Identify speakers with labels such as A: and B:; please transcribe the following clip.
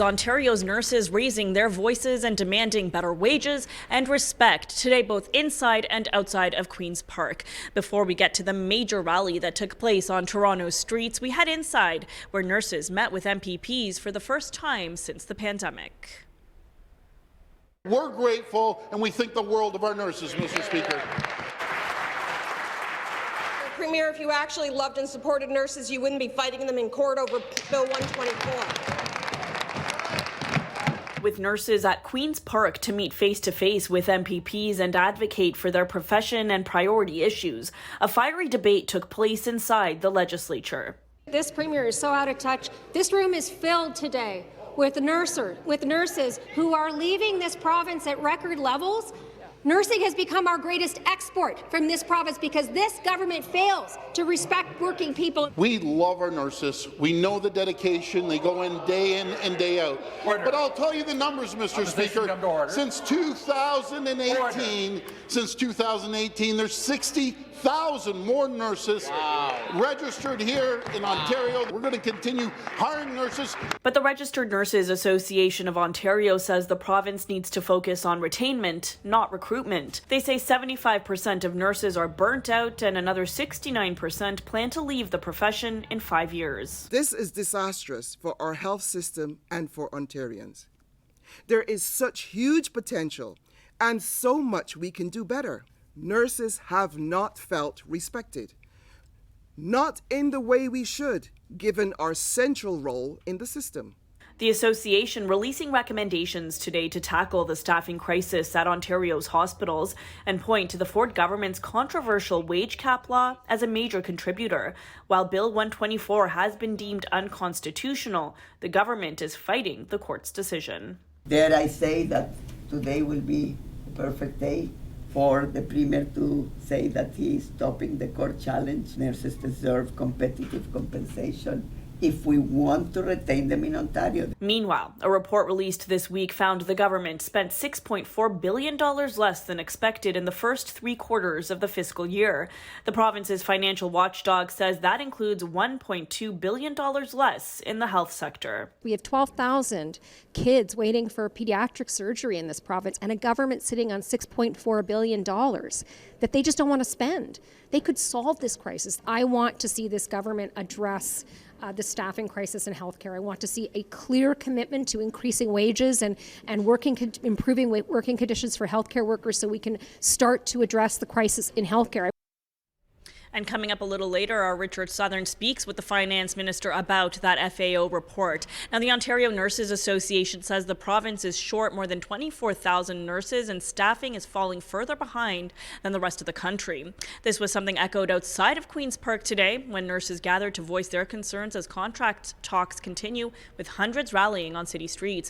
A: Ontario's nurses raising their voices and demanding better wages and respect today, both inside and outside of Queen's Park. Before we get to the major rally that took place on Toronto's streets, we head inside where nurses met with MPPs for the first time since the pandemic.
B: We're grateful and we think the world of our nurses, Mr. Speaker.
C: Premier, if you actually loved and supported nurses, you wouldn't be fighting them in court over Bill 124.
A: With nurses at Queen's Park to meet face-to-face with MPPs and advocate for their profession and priority issues, a fiery debate took place inside the legislature.
D: This Premier is so out of touch. This room is filled today with nurses who are leaving this province at record levels. Nursing has become our greatest export from this province because this government fails to respect working people.
B: We love our nurses. We know the dedication. They go in and day out. Order. But I'll tell you the numbers, Mr. Speaker. Since 2018, there's 60,000 more nurses registered here in Ontario. We're going to continue hiring nurses.
A: But the Registered Nurses Association of Ontario says the province needs to focus on retainment, not recruitment. They say 75% of nurses are burnt out and another 69% plan to leave the profession in 5 years.
E: This is disastrous for our health system and for Ontarians. There is such huge potential and so much we can do better. Nurses have not felt respected, not in the way we should, given our central role in the system.
A: The association releasing recommendations today to tackle the staffing crisis at Ontario's hospitals and point to the Ford government's controversial wage cap law as a major contributor. While Bill 124 has been deemed unconstitutional, the government is fighting the court's decision.
F: Dare I say that today will be a perfect day for the Premier to say that he is stopping the court challenge. Nurses deserve competitive compensation if we want to retain them in Ontario.
A: Meanwhile, a report released this week found the government spent $6.4 billion less than expected in the first 3 quarters of the fiscal year. The province's financial watchdog says that includes $1.2 billion less in the health sector.
D: We have 12,000 kids waiting for pediatric surgery in this province and a government sitting on $6.4 billion that they just don't want to spend. They could solve this crisis. I want to see this government address the staffing crisis in healthcare. I want to see a clear commitment to increasing wages and improving working conditions for healthcare workers so we can start to address the crisis in healthcare.
A: And coming up a little later, our Richard Southern speaks with the finance minister about that FAO report. Now, the Ontario Nurses Association says the province is short more than 24,000 nurses and staffing is falling further behind than the rest of the country. This was something echoed outside of Queen's Park today when nurses gathered to voice their concerns as contract talks continue, with hundreds rallying on city streets.